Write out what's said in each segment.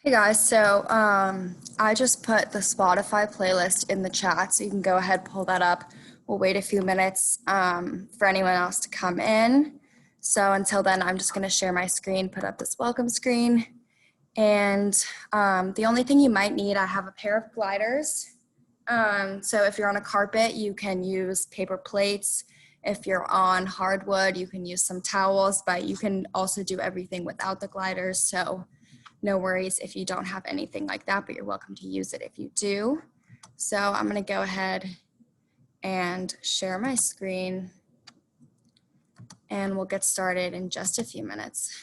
Hey guys, I just put the Spotify playlist in the chat, so you can go ahead pull that up. We'll wait a few minutes for anyone else to come in. So until then, I'm just going to share my screen, put up this welcome screen, and the only thing you might need, I have a pair of gliders. So if you're on a carpet, you can use paper plates. If you're on hardwood, you can use some towels, but you can also do everything without the gliders. So no worries if you don't have anything like that, but you're welcome to use it if you do. So I'm gonna go ahead and share my screen and we'll get started in just a few minutes.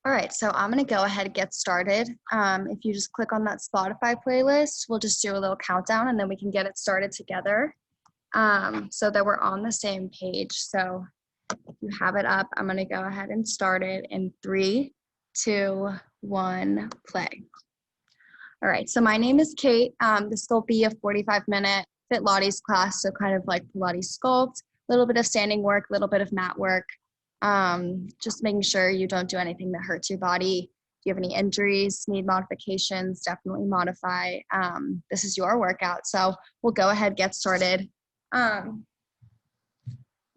All right, so I'm gonna go ahead and get started. If you just click on that Spotify playlist, we'll just do a little countdown and then we can get it started together so that we're on the same page. So if you have it up, I'm gonna go ahead and start it in 3, 2, 1, play. All right, so my name is Kate. This will be a 45-minute Fitlates class, so kind of like Pilates sculpt, a little bit of standing work, a little bit of mat work, just making sure you don't do anything that hurts your body. If you have any injuries, need modifications, definitely modify. This is your workout, so we'll go ahead, get started. You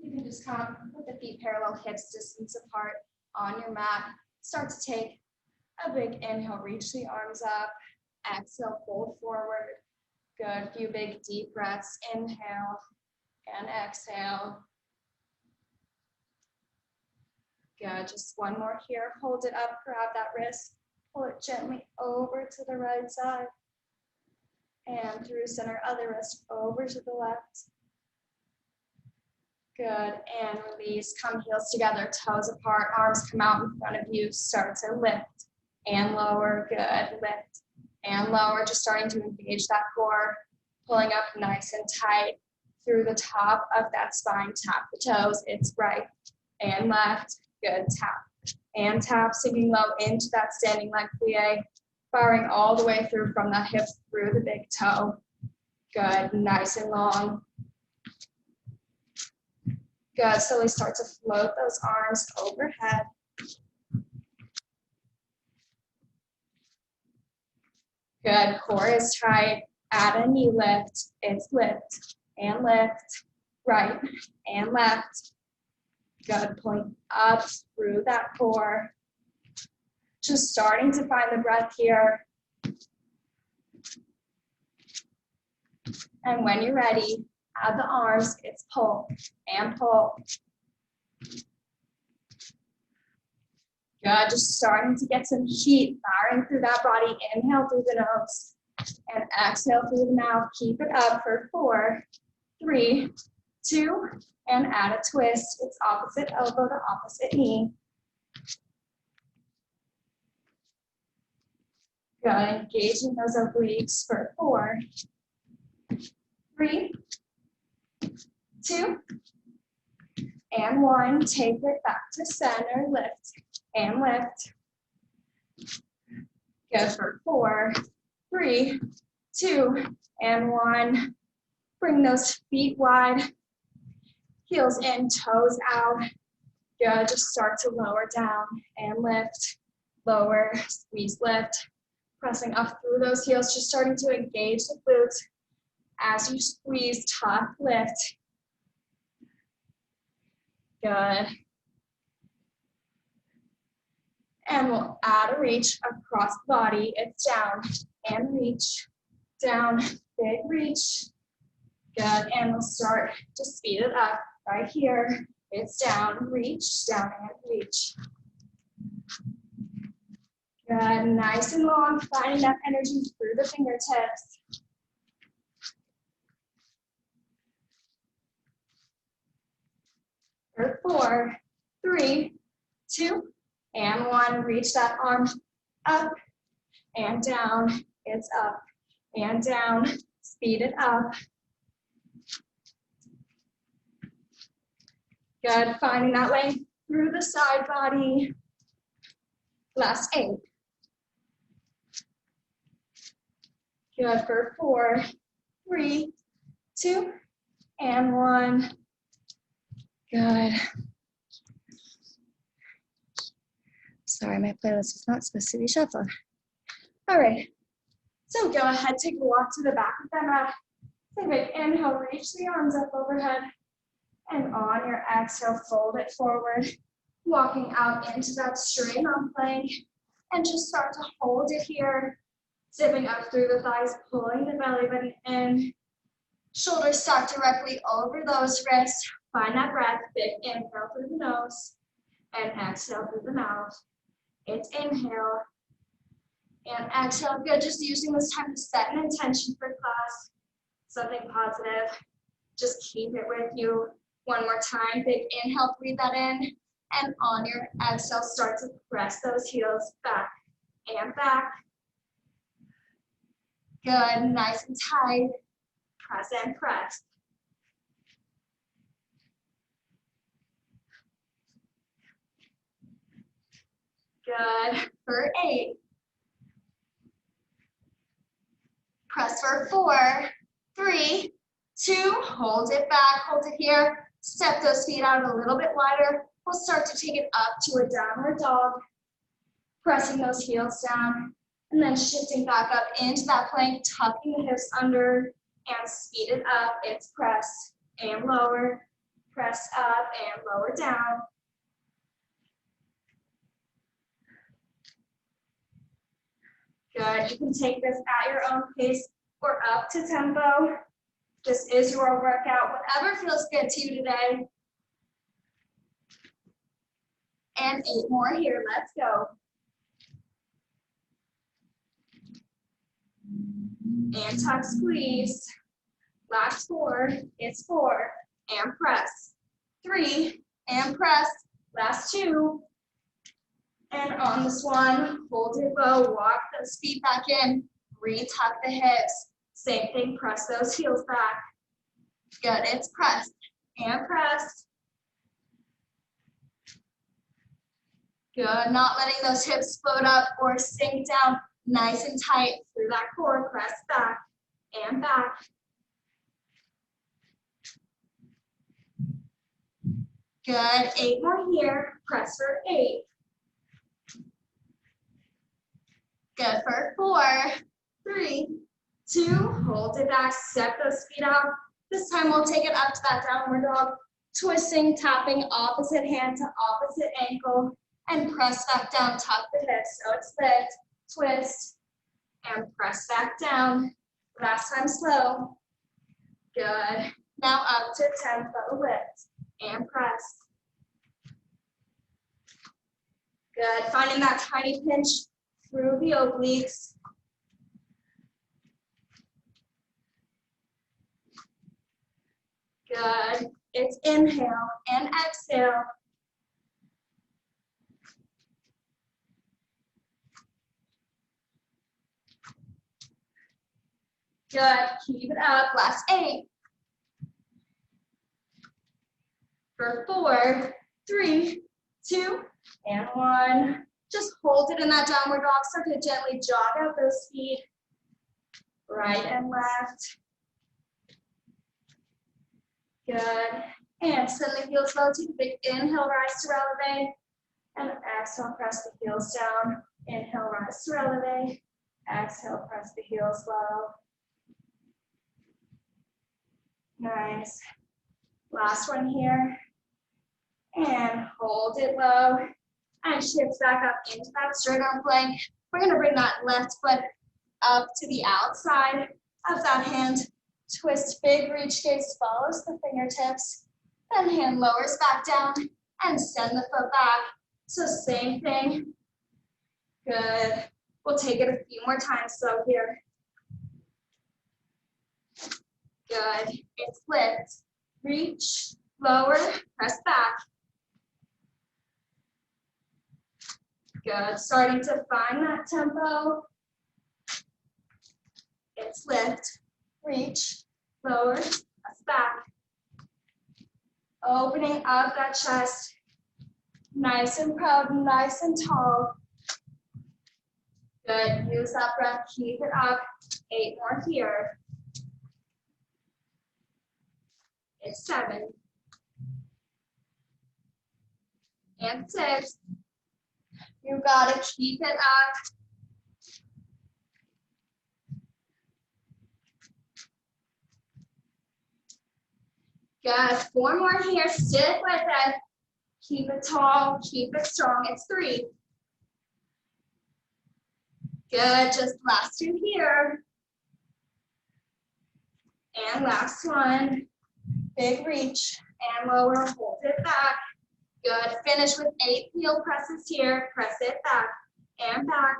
can just come with the feet parallel, hips distance apart on your mat. Start to take a big inhale, reach the arms up. Exhale, fold forward. Good. Few big deep breaths. Inhale and exhale. Good. Just one more here. Hold it up. Grab that wrist. Pull it gently over to the right side. And through center, other wrist over to the left. Good. And release. Come heels together, toes apart, arms come out in front of you. Start to lift and lower. Good. Lift and lower, just starting to engage that core, pulling up nice and tight through the top of that spine. Tap the toes, it's right and left. Good, tap and tap, sinking low into that standing leg plie, firing all the way through from the hip through the big toe. Good, nice and long. Good, slowly start to float those arms overhead. Good, core is tight. Add a knee lift. It's lift and lift, right and left. Good, point up through that core. Just starting to find the breath here. And when you're ready, add the arms. It's pull and pull. Good, just starting to get some heat firing through that body. Inhale through the nose and exhale through the mouth. Keep it up for 4, 3, 2, and add a twist. It's opposite elbow to opposite knee. Good, engaging those obliques for 4, 3, 2, and 1. Take it back to center, lift, and lift. Go for 4, 3, 2, and 1. Bring those feet wide, heels in, toes out. Good, just start to lower down and lift, lower, squeeze, lift. Pressing up through those heels, just starting to engage the glutes. As you squeeze, tuck, lift. Good. And we'll add a reach across the body. It's down and reach, down, big reach. Good, and we'll start to speed it up right here. It's down, reach, down and reach. Good, nice and long, finding that energy through the fingertips. For 4, 3, 2, and 1. Reach that arm up and down. It's up and down. Speed it up. Good, finding that length through the side body. Last 8. Good for 4, 3, 2, and 1. Good. Sorry, my playlist is not supposed to be shuffled. All right, so go ahead, take a walk to the back of that mat. Take a big inhale, reach the arms up overhead. And on your exhale, fold it forward. Walking out into that straight arm plank. And just start to hold it here. Zipping up through the thighs, pulling the belly button in. Shoulders stack directly over those wrists. Find that breath. Big inhale through the nose. And exhale through the mouth. It's inhale. And exhale. Good. Just using this time to set an intention for class. Something positive. Just keep it with you. One more time. Big inhale. Breathe that in. And on your exhale, start to press those heels back and back. Good. Nice and tight. Press and press. Good. For 8. Press for 4, 3, 2. Hold it back. Hold it here. Step those feet out a little bit wider. We'll start to take it up to a downward dog. Pressing those heels down. And then shifting back up into that plank. Tucking the hips under. And speed it up. It's press and lower. Press up and lower down. Good. You can take this at your own pace or up to tempo. This is your workout. Whatever feels good to you today. And 8 more here. Let's go. And tuck, squeeze. Last 4. It's 4. And press. 3. And press. Last 2. And on this one, hold it low, walk those feet back in, retuck the hips. Same thing, press those heels back. Good, it's press and press. Good, not letting those hips float up or sink down. Nice and tight through that core, press back and back. Good, 8 more here, press for 8. Good for 4, 3, 2, hold it back, step those feet out. This time we'll take it up to that downward dog, twisting, tapping opposite hand to opposite ankle, and press back down, tuck the hips, so it's lift, twist, and press back down. Last time slow. Good. Now up to tempo, lift, and press. Good, finding that tiny pinch through the obliques. Good. It's inhale and exhale. Good, keep it up, last 8. For 4, 3, 2, and 1. Just hold it in that downward dog. Start to gently jog out those feet, right and left. Good. And send the heels low. Take a big inhale, rise to elevate. And exhale, press the heels down. Inhale, rise to elevate. Exhale, press the heels low. Nice. Last one here. And hold it low. And shift back up into that straight arm plank. We're going to bring that left foot up to the outside of that hand. Twist, big reach, gaze follows the fingertips. Then hand lowers back down and send the foot back. So same thing. Good. We'll take it a few more times slow here. Good. It's lift, reach, lower, press back. Good. Starting to find that tempo. It's lift, reach, lower, press back. Opening up that chest. Nice and proud, nice and tall. Good. Use that breath. Keep it up. 8 more here. It's 7. And 6. You gotta keep it up. Good. 4 more here. Stick with it. Keep it tall. Keep it strong. It's 3. Good. Just last 2 here. And last one. Big reach and lower. Hold it back. Good. Finish with 8 heel presses here. Press it back and back.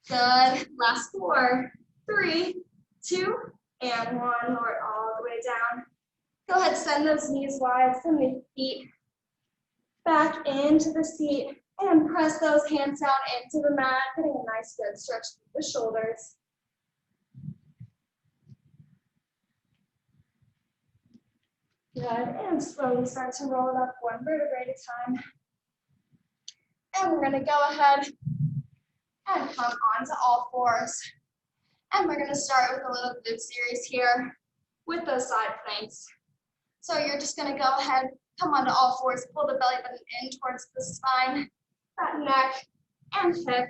Good. Last 4, 3, 2, and 1. Lower it all the way down. Go ahead, send those knees wide, send the feet back into the seat, and press those hands down into the mat, getting a nice good stretch through the shoulders. Good, and slowly start to roll it up 1 vertebrae at a time. And we're gonna go ahead and come onto all 4s. And we're gonna start with a little glute series here with those side planks. So you're just gonna go ahead, come onto all 4s, pull the belly button in towards the spine. That neck and hip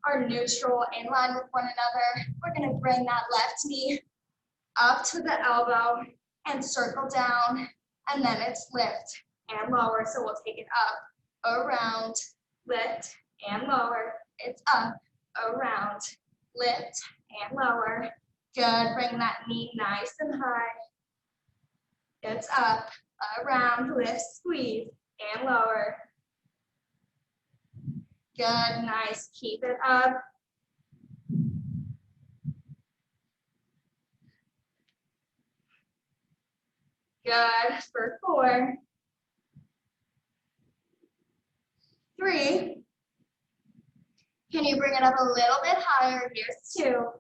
are neutral, in line with one another. We're gonna bring that left knee up to the elbow and circle down, and then it's lift and lower. So we'll take it up, around, lift and lower. It's up, around, lift and lower. Good, bring that knee nice and high. It's up, around, lift, squeeze, and lower. Good, nice, keep it up. Good, for 4, 3. Can you bring it up a little bit higher? Here's 2.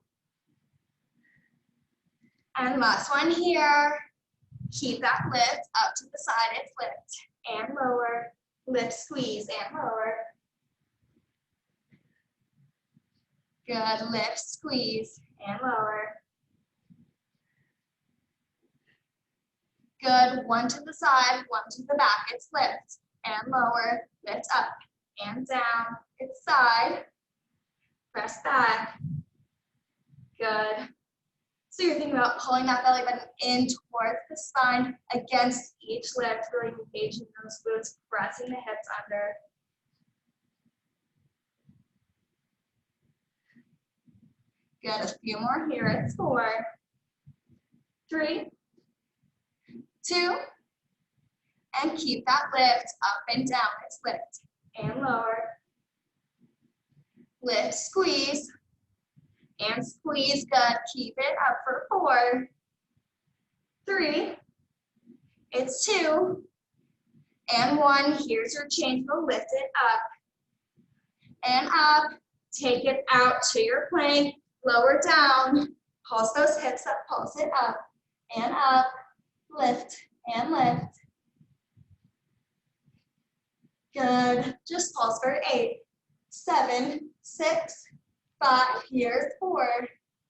And last one here. Keep that lift up to the side. It's lift and lower. Lift, squeeze, and lower. Good, lift, squeeze, and lower. Good, 1 to the side, 1 to the back. It's lift and lower, lift up and down. It's side, press back. Good. So you're thinking about pulling that belly button in towards the spine against each lift, really engaging those glutes, pressing the hips under. Good, a few more here. It's 4, 3, 2, and keep that lift up and down. It's lift and lower. Lift, squeeze, and squeeze. Good. Keep it up for 4, 3. It's 2, and 1. Here's your change. We'll lift it up and up. Take it out to your plank. Lower down, Pulse those hips up, pulse it up, lift and lift. Good, just pulse for 8, 7, 6, 5, here's 4,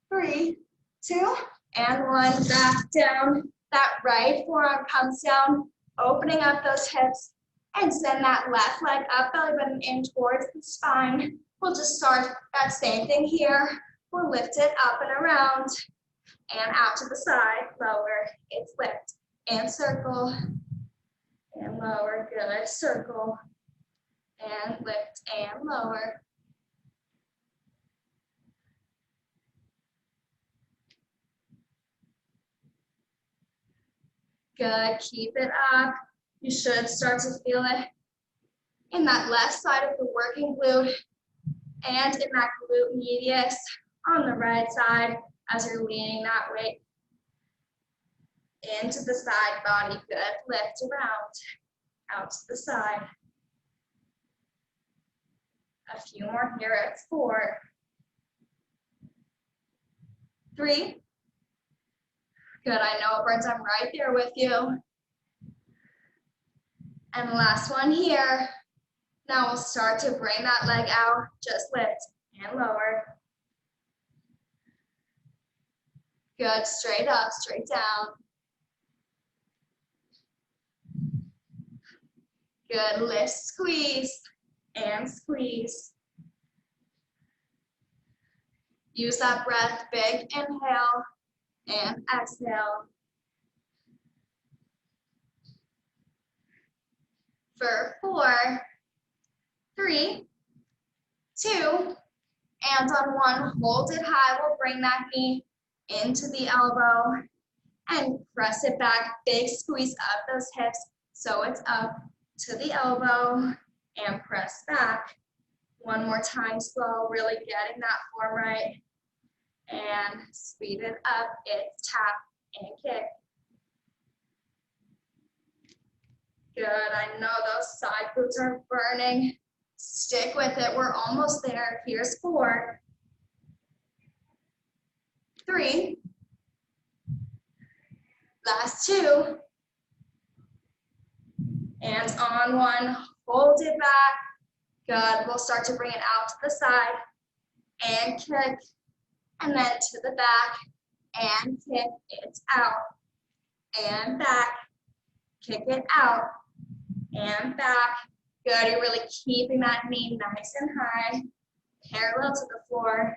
3, 2, and 1, back down. That right forearm comes down, opening up those hips, and send that left leg up, belly button in towards the spine. We'll just start that same thing here. We'll lift it up and around, and out to the side, lower, it's lift, and circle, and lower, good, circle, and lift, and lower. Good, keep it up. You should start to feel it in that left side of the working glute and in that glute medius on the right side as you're leaning that weight into the side body. Good, lift around, out to the side. A few more here, it's 4, 3. Good, I know it burns, I'm right there with you. And last one here. Now we'll start to bring that leg out, just lift and lower. Good, straight up, straight down. Good, lift, squeeze, and squeeze. Use that breath, big inhale and exhale. For 4, 3, 2, and on 1, hold it high. We'll bring that knee into the elbow and press it back. Big squeeze up those hips so it's up to the elbow and press back. One more time, slow, really getting that form right. And speed it up, it's tap and kick. Good, I know those side glutes are burning. Stick with it, we're almost there. Here's 4, 3, last 2, and on 1, hold it back. Good, we'll start to bring it out to the side and kick, and then to the back and kick, it's out and back, kick it out and back. Good, you're really keeping that knee nice and high, parallel to the floor.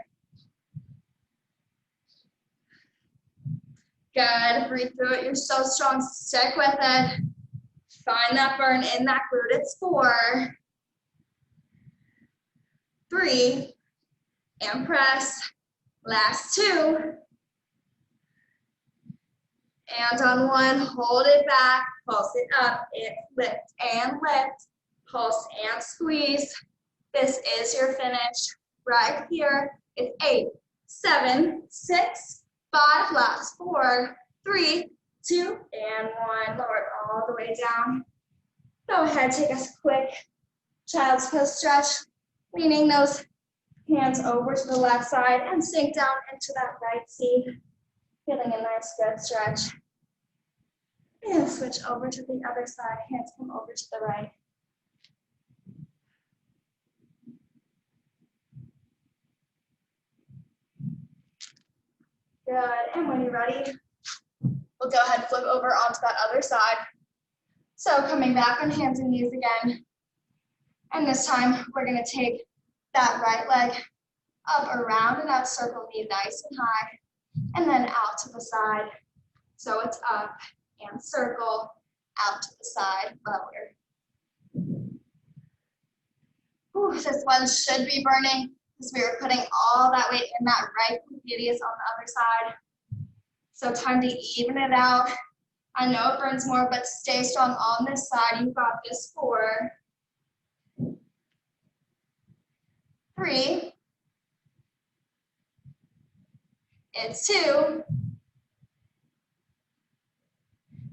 Good, breathe through it, you're so strong, stick with it. Find that burn in that glute, it's 4, 3, and press, last 2, and on 1, hold it back, pulse it up, it's lift and lift, pulse and squeeze. This is your finish right here. It's 8, 7, 6, 5, last 4, 3, 2, and 1. Lower it all the way down. Go ahead, take a quick child's pose stretch, leaning those hands over to the left side and sink down into that right seat. Feeling a nice good stretch. And switch over to the other side. Hands come over to the right. Good, and when you're ready, we'll go ahead and flip over onto that other side. So coming back on hands and knees again. And this time, we're gonna take that right leg up around and out, circle knee nice and high, and then out to the side. So it's up and circle, out to the side, lower. Whew, this one should be burning because we were putting all that weight in that right medius on the other side. So time to even it out. I know it burns more, but stay strong on this side. You've got this. 4, 3, it's 2,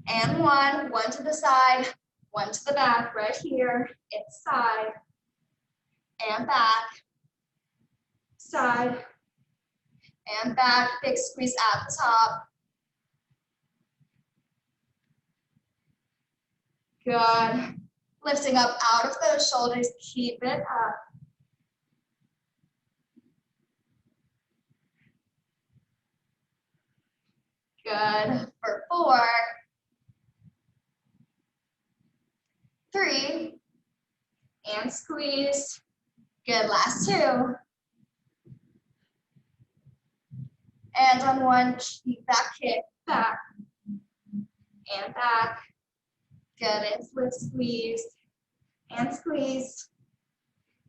and 1. 1 to the side, 1 to the back, right here. It's side and back, side and back, big squeeze at the top. Good. Lifting up out of those shoulders, keep it up. Good. For 4, 3, and squeeze. Good, last 2. And on 1, keep that kick back and back. Good, and lift, squeeze, and squeeze.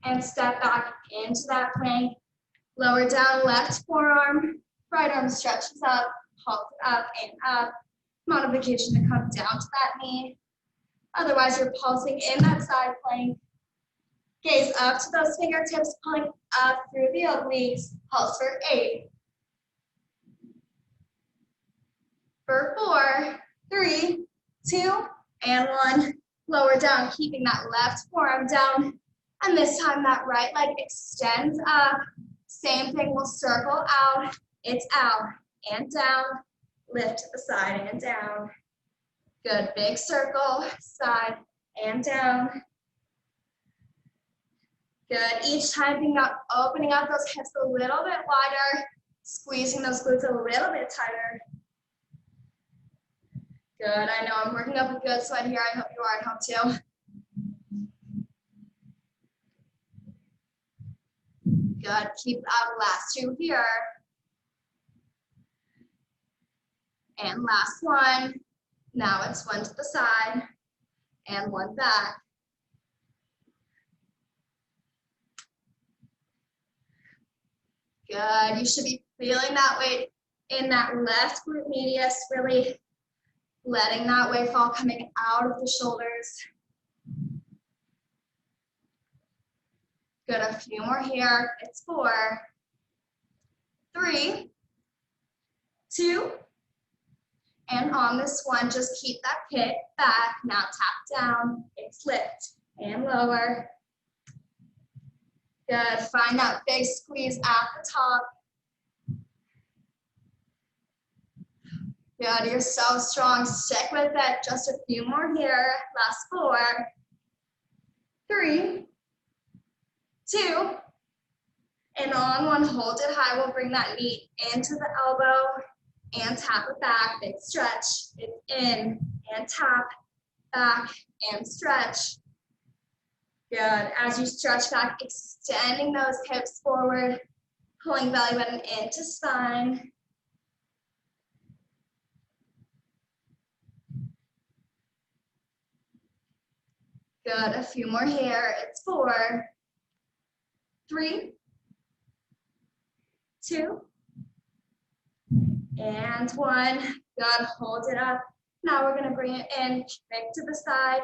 And step back into that plank. Lower down, left forearm, right arm stretches up, halt up and up. Modification to come down to that knee. Otherwise, you're pulsing in that side plank. Gaze up to those fingertips, pulling up through the obliques. Pulse for 8. For 4, 3, 2, and 1. Lower down, keeping that left forearm down. And this time that right leg extends up. Same thing, we'll circle out. It's out and down. Lift to the side and down. Good, big circle, side and down. Good, each time being up, opening up those hips a little bit wider, squeezing those glutes a little bit tighter. Good, I know I'm working up a good sweat here. I hope you are at home too. Good, keep up, last 2 here. And last 1. Now it's 1 to the side and 1 back. Good, you should be feeling that weight in that left glute medius, really letting that weight fall coming out of the shoulders. Good, a few more here. It's 4, 3, 2, and on this one, just keep that kick back. Now tap down, it's lift and lower. Good, find that big squeeze at the top. Good, you're so strong, stick with it. Just a few more here, last 4, 3, 2, and on 1, hold it high. We'll bring that knee into the elbow and tap it back, big stretch. It's in and tap, back and stretch. Good, as you stretch back, extending those hips forward, pulling belly button into spine. Good, a few more here. It's 4, 3, 2, and 1. Good, hold it up. Now we're gonna bring it in, kick to the side,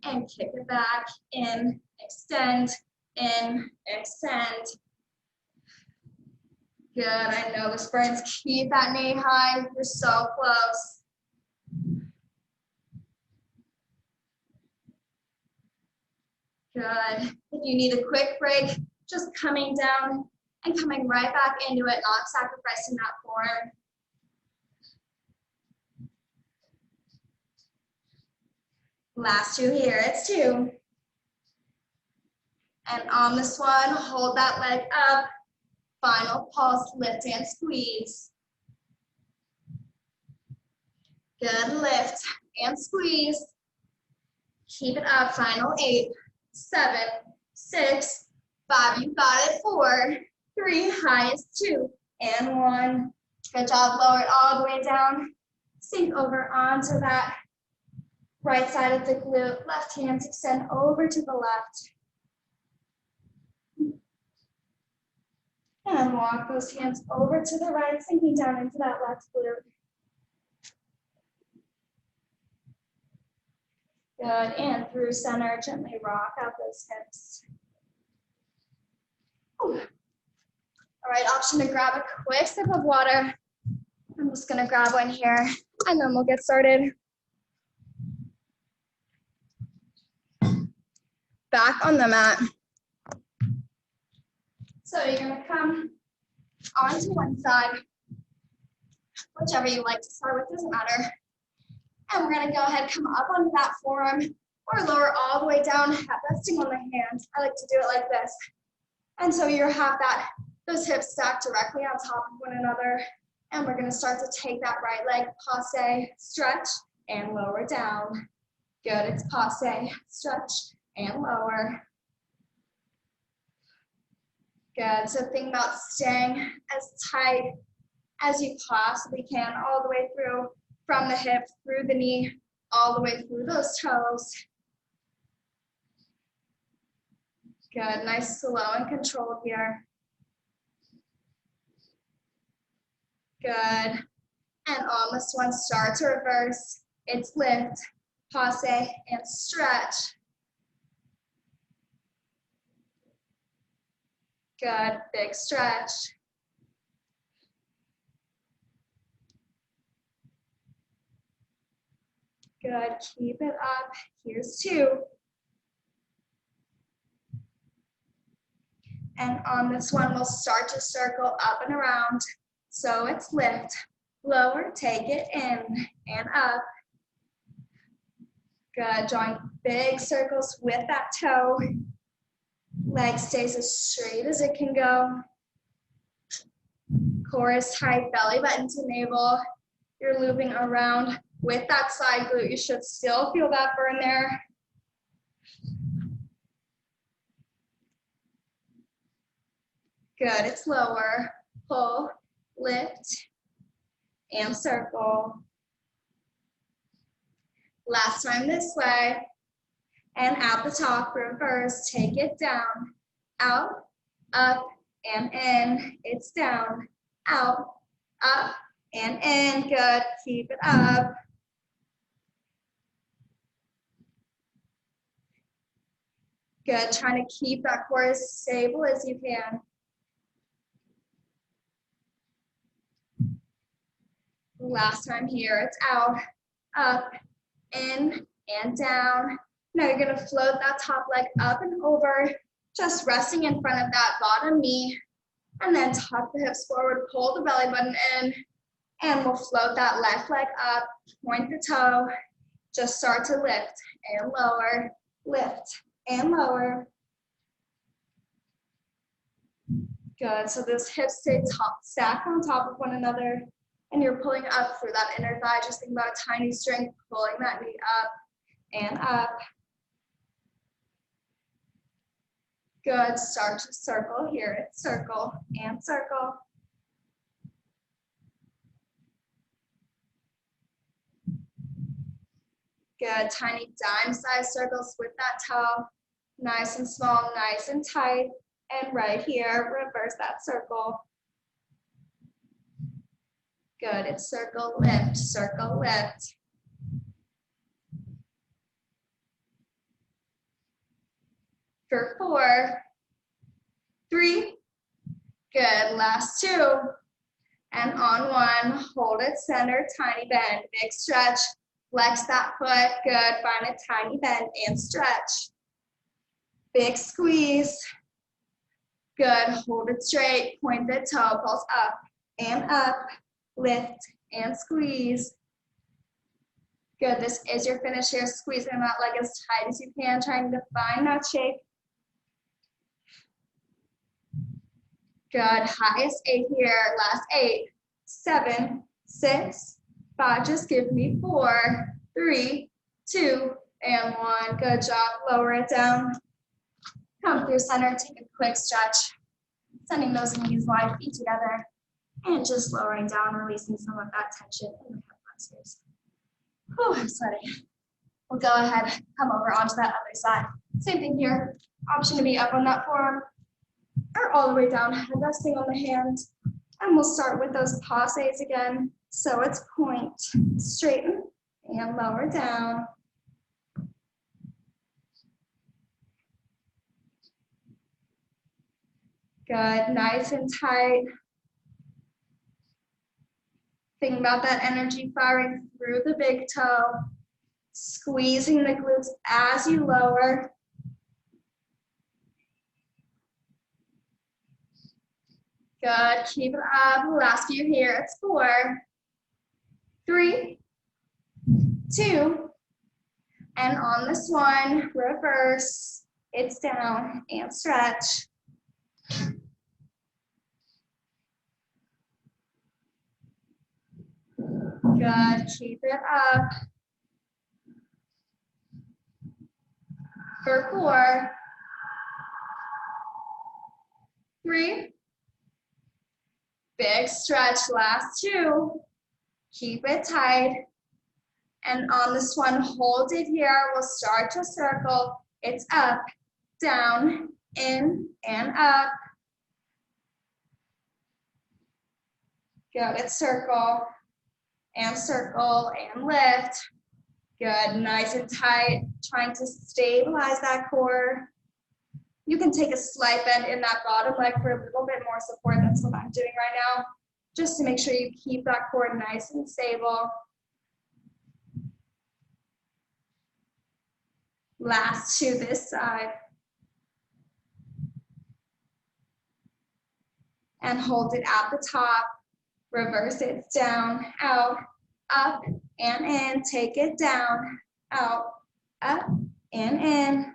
and kick it back, in, extend, Good, I know this burns. Keep that knee high, you're so close. Good, if you need a quick break, just coming down and coming right back into it, not sacrificing that form. Last 2 here, it's 2. And on this one, hold that leg up. Final pulse, lift and squeeze. Good, lift and squeeze. Keep it up, final 8, 7, 6, 5, you got it, 4, 3, highest 2, and 1. Good job, lower it all the way down. Sink over onto that right side of the glute. Left hand extend over to the left. And walk those hands over to the right, sinking down into that left glute. Good, and through center, gently rock out those hips. Ooh. All right, option to grab a quick sip of water. I'm just gonna grab one here, and then we'll get started. Back on the mat. So you're gonna come onto one side, whichever you like to start with, doesn't matter. And we're gonna go ahead, come up onto that forearm or lower all the way down, resting on the hand. I like to do it like this. And so you have those hips stacked directly on top of one another. And we're gonna start to take that right leg, passe, stretch, and lower down. Good, it's passe, stretch, and lower. Good, so think about staying as tight as you possibly can, all the way through, from the hip, through the knee, all the way through those toes. Good, nice, slow and controlled here. Good, and on this one, start to reverse. It's lift, passe, and stretch. Good, big stretch. Good, keep it up. Here's 2. And on this one, we'll start to circle up and around. So it's lift, lower, take it in and up. Good, drawing big circles with that toe. Leg stays as straight as it can go. Core is tight, belly button to navel. You're looping around with that side glute. You should still feel that burn there. Good, it's lower. Pull, lift, and circle. Last time this way. And at the top, reverse, take it down, out, up, and in. It's down, out, up, and in. Good, keep it up. Good, trying to keep that core as stable as you can. Last time here, it's out, up, in, and down. Now you're gonna float that top leg up and over, just resting in front of that bottom knee, and then tuck the hips forward, pull the belly button in, and we'll float that left leg up, point the toe, just start to lift and lower, lift and lower. Good, so those hips stay stacked on top of one another, and you're pulling up through that inner thigh. Just think about tiny strength, pulling that knee up and up. Good, start to circle here. It's circle and circle. Good, tiny dime-sized circles with that toe. Nice and small, nice and tight. And right here, reverse that circle. Good, it's circle, lift, circle, lift. For 4, 3, good, last 2. And on 1, hold it center, tiny bend, big stretch. Flex that foot, good, find a tiny bend and stretch. Big squeeze. Good, hold it straight, point the toe, pulse up and up, lift and squeeze. Good, this is your finish here, squeezing that leg as tight as you can, trying to find that shape. Good, highest 8 here, last 8, 7, 6, 5, just give me 4, 3, 2, and 1. Good job, lower it down. Come through center, take a quick stretch. Sending those knees wide, feet together, and just lowering down, releasing some of that tension in the hip flexors. Whew, I'm sweating. We'll go ahead, come over onto that other side. Same thing here, option to be up on that forearm, or all the way down, head resting on the hand. And we'll start with those passes again. So it's point, straighten, and lower down. Good, nice and tight. Think about that energy firing through the big toe, squeezing the glutes as you lower. Good, keep it up. Last few here. It's 4, 3, 2, and on this one, reverse. It's down and stretch. Good, keep it up. For 4, 3, big stretch, last 2. Keep it tight. And on this one, hold it here. We'll start to circle. It's up, down, in, and up. Good, circle, and lift. Good, nice and tight. Trying to stabilize that core. You can take a slight bend in that bottom leg for a little bit more support. That's what I'm doing right now. Just to make sure you keep that core nice and stable. Last 2 this side. And hold it at the top. Reverse it down, out, up, and in. Take it down, out, up, and in.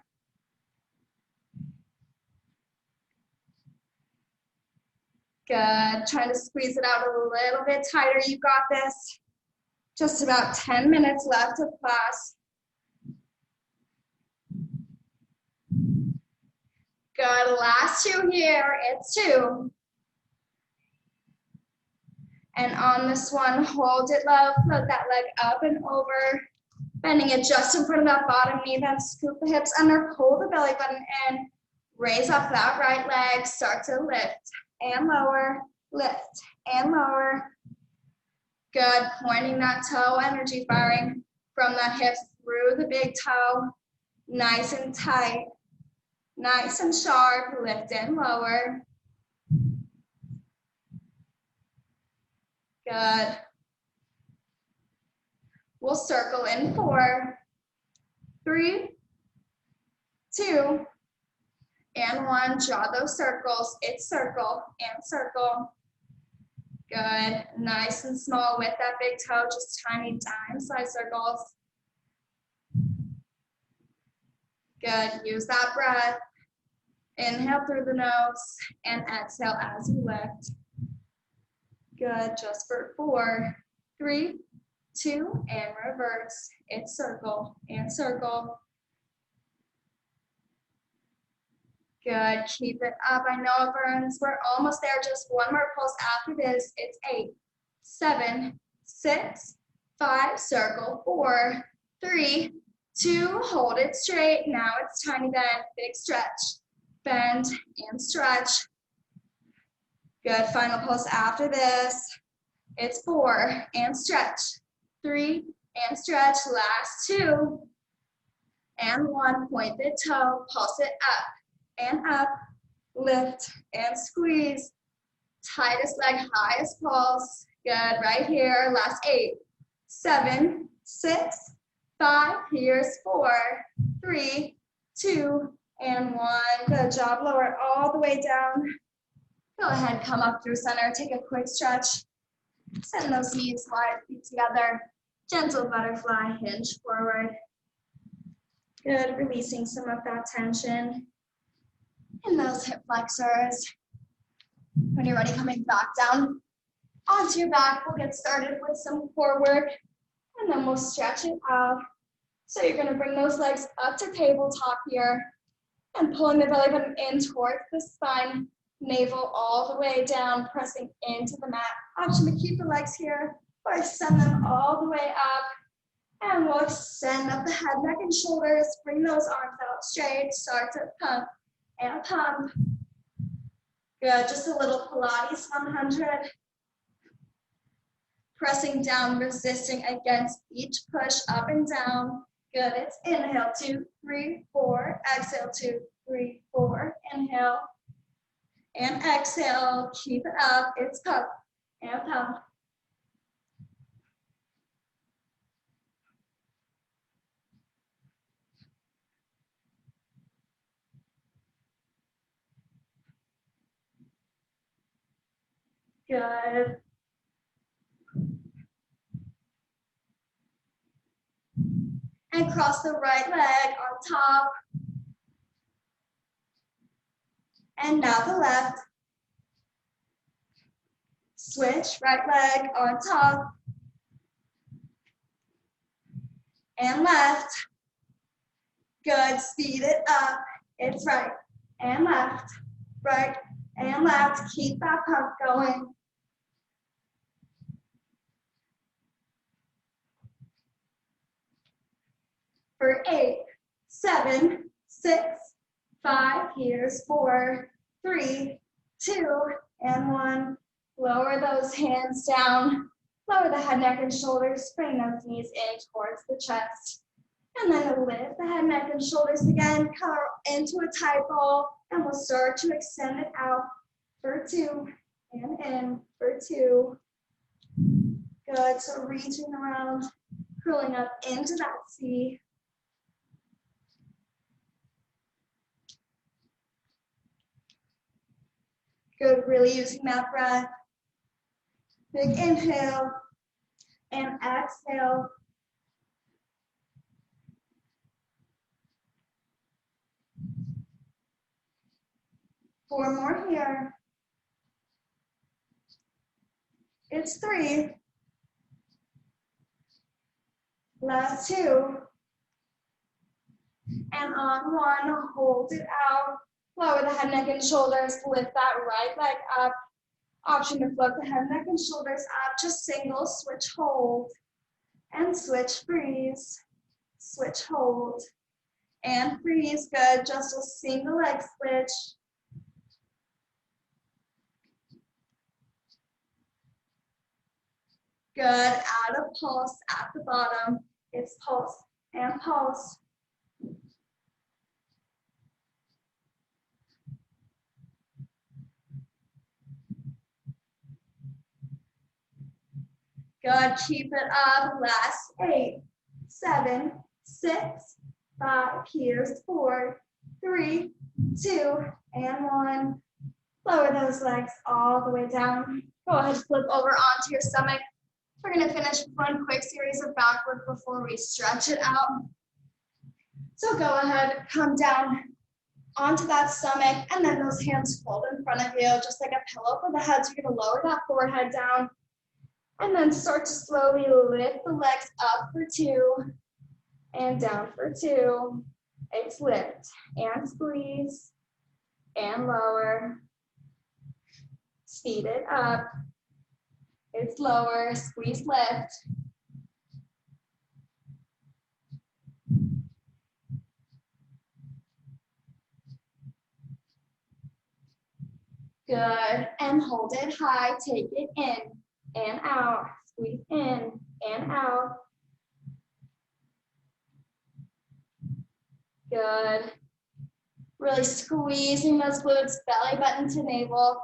Good. Trying to squeeze it out a little bit tighter. You got this. Just about 10 minutes left of class. Good. Last 2 here. It's 2. And on this one, hold it low. Float that leg up and over. Bending it just in front of that bottom knee. Then scoop the hips under. Pull the belly button in. Raise up that right leg. Start to lift and lower. Lift and lower. Good, pointing that toe, energy firing from that hip through the big toe. Nice and tight, nice and sharp, lift and lower. Good. We'll circle in 4, 3, 2, and 1. Draw those circles. It's circle and circle. Good, nice and small with that big toe, just tiny dime size circles. Good, use that breath. Inhale through the nose and exhale as you lift. Good, just for 4, 3, 2, and reverse. It's circle and circle. Good, keep it up. I know it burns. We're almost there. Just one more pulse after this. It's 8, 7, 6, 5, circle, 4, 3, 2, hold it straight. Now it's tiny bend, big stretch. Bend and stretch. Good, final pulse after this. It's 4, and stretch. 3, and stretch. Last 2. And 1, point the toe, pulse it up. And up, lift and squeeze. Tightest leg, highest pulse. Good, right here. Last 8, 7, 6, 5. Here's 4, 3, 2, and 1. Good job. Lower all the way down. Go ahead, come up through center. Take a quick stretch. Send those knees wide, feet together. Gentle butterfly, hinge forward. Good, releasing some of that tension in those hip flexors. When you're ready, coming back down onto your back, we'll get started with some core work, and then we'll stretch it out. So you're gonna bring those legs up to tabletop here, and pulling the belly button in towards the spine, navel all the way down, pressing into the mat. Option to keep the legs here, or extend them all the way up. And we'll extend up the head, neck, and shoulders. Bring those arms out straight, start to pump. And pump. Good, just a little Pilates 100. Pressing down, resisting against each push, up and down. Good, it's inhale, 2, 3, 4. Exhale, 2, 3, 4. Inhale. And exhale, keep it up. It's pump and pump. Good. And cross the right leg on top. And now the left. Switch, right leg on top. And left. Good, speed it up. It's right and left, right and left. Keep that pump going. For 8, 7, 6, 5, here's 4, 3, 2, and 1. Lower those hands down. Lower the head, neck, and shoulders. Bring those knees in towards the chest. And then lift the head, neck, and shoulders again. Come into a tight ball. And we'll start to extend it out for 2. And in for 2. Good. So reaching around, curling up into that C. Good. Really using that breath. Big inhale and exhale. Four more here. It's 3. Last 2. And on 1, hold it out. Lower the head, neck, and shoulders. Lift that right leg up. Option to float the head, neck, and shoulders up. Just single, switch, hold. And switch, freeze. Switch, hold. And freeze. Good. Just a single leg switch. Good. Add a pulse at the bottom. It's pulse and pulse. Good. Keep it up. Last 8, 7, 6, 5. Here's 4, 3, 2, and 1. Lower those legs all the way down. Go ahead, flip over onto your stomach. We're going to finish with one quick series of back work before we stretch it out. So go ahead, come down onto that stomach, and then those hands fold in front of you, just like a pillow for the head. So you're going to lower that forehead down, and then start to slowly lift the legs up for 2, and down for 2. It's lift and squeeze, and lower. Speed it up. It's lower, squeeze, lift. Good, and hold it high, take it in and out, squeeze in and out. Good. Really squeezing those glutes, belly button to navel,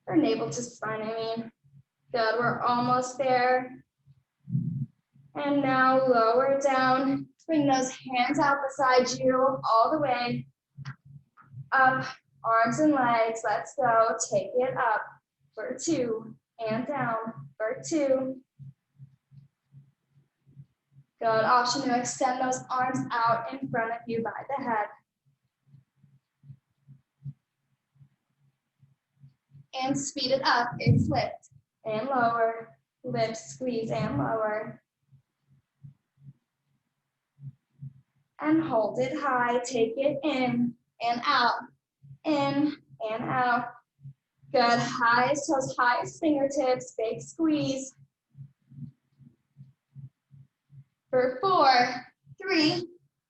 or navel to spine, I mean. Good, we're almost there. And now lower down, bring those hands out beside you all the way. Up, arms and legs, let's go. Take it up for 2, and down for 2. Good, option to extend those arms out in front of you by the head. And speed it up, it's lift and lower, lift, squeeze, and lower. And hold it high, take it in and out, in and out. Good, highest toes, highest fingertips, big squeeze. For 4, 3,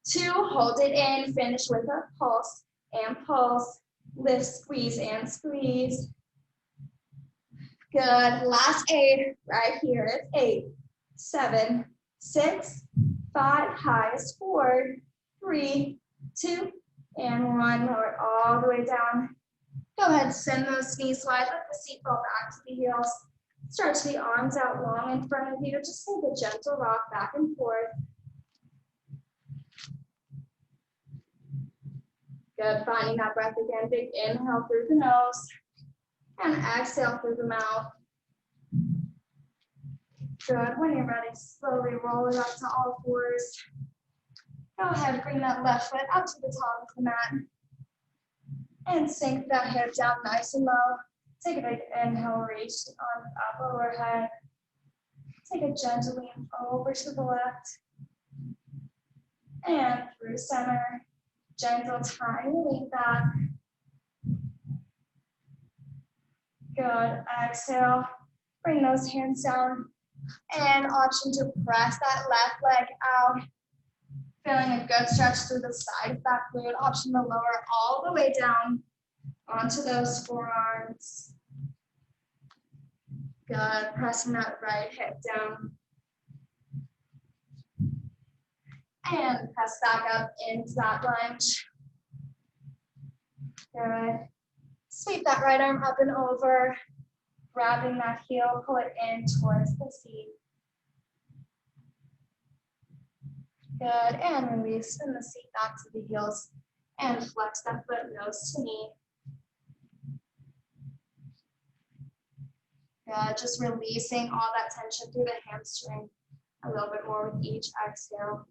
2, hold it in, finish with a pulse and pulse, lift, squeeze, and squeeze. Good, last 8, right here, it's 8, 7, 6, 5, highest 4, 3, 2, and 1, lower it all the way down. Go ahead, send those knees wide, let the seat fall back to the heels. Stretch the arms out long in front of you, just take a gentle rock back and forth. Good, finding that breath again, big inhale through the nose. And exhale through the mouth. Good. When you're ready, slowly roll it up to all fours. Go ahead, bring that left foot up to the top of the mat. And sink that hip down nice and low. Take a big inhale, reach the arms up overhead. Take a gentle lean over to the left. And through center. Gentle tiny lean back. Good. Exhale. Bring those hands down. And option to press that left leg out. Feeling a good stretch through the side of that glute. Option to lower all the way down onto those forearms. Good. Pressing that right hip down. And press back up into that lunge. Good. Sweep that right arm up and over. Grabbing that heel, pull it in towards the seat. Good. And release. Send the seat back to the heels. And flex that foot nose to knee. Good. Just releasing all that tension through the hamstring. A little bit more with each exhale.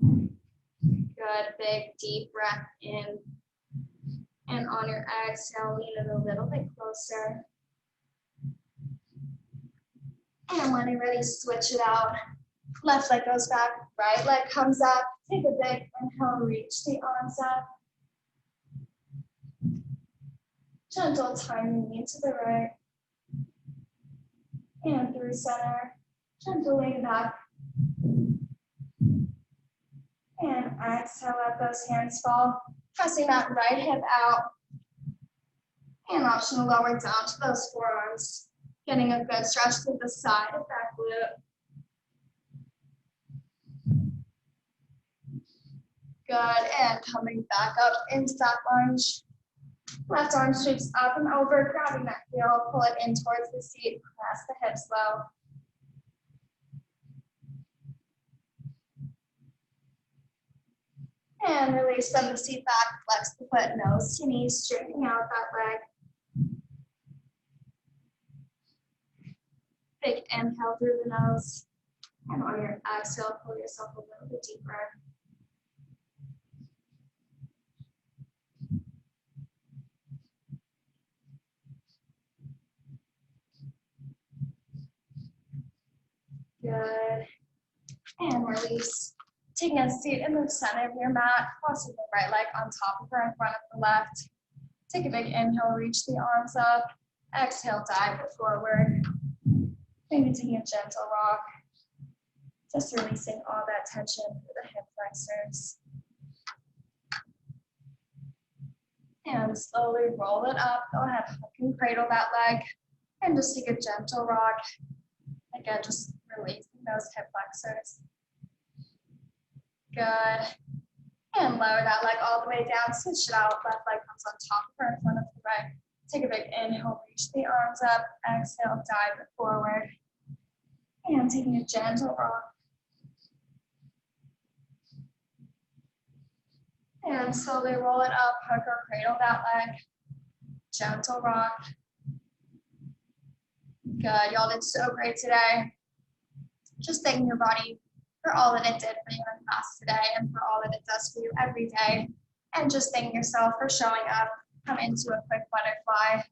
Good. Big, deep breath in. And on your exhale, lean it a little bit closer. And when you're ready, switch it out. Left leg goes back, right leg comes up. Take a big inhale, reach the arms up. Gentle tiny lean to the right. And through center. Gentle lean back. And exhale, let those hands fall. Pressing that right hip out. And option to lower down to those forearms. Getting a good stretch through the side of that glute. Good. And coming back up into that lunge. Left arm sweeps up and over, grabbing that heel, pull it in towards the seat, press the hips low. And release, send the seat back, flex the foot, nose to knee, straightening out that leg. Big inhale through the nose. And on your exhale, pull yourself a little bit deeper. Good. And release. Taking a seat in the center of your mat, crossing the right leg on top of or in front of the left. Take a big inhale, reach the arms up. Exhale, dive it forward. Maybe taking a gentle rock. Just releasing all that tension through the hip flexors. And slowly roll it up. Go ahead, hook and cradle that leg. And just take a gentle rock. Again, just releasing those hip flexors. Good. And lower that leg all the way down. Switch it out. Left leg comes on top or in front of the right. Take a big inhale, reach the arms up. Exhale, dive it forward. And taking a gentle rock. And slowly roll it up, hook or cradle that leg. Gentle rock. Good, y'all did so great today. Just thanking your body for all that it did for you in class today and for all that it does for you every day. And just thanking yourself for showing up. Come into a quick butterfly.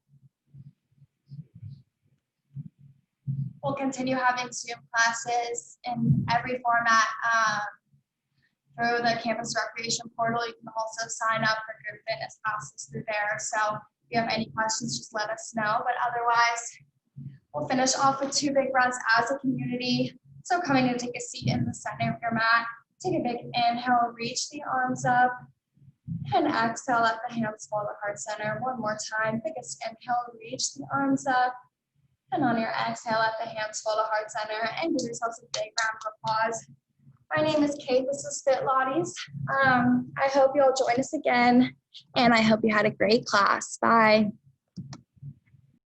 We'll continue having Zoom classes in every format through the campus recreation portal. You can also sign up for group fitness classes through there. So if you have any questions, just let us know. But otherwise, we'll finish off with 2 big breaths as a community. So coming to take a seat in the center of your mat. Take a big inhale, reach the arms up. And exhale, let the hands fall to heart center. One more time. Biggest inhale, reach the arms up. And on your exhale, let the hands fall to heart center. And give yourselves a big round of applause. My name is Kate. This is Fitlates. I hope you'll join us again. And I hope you had a great class. Bye.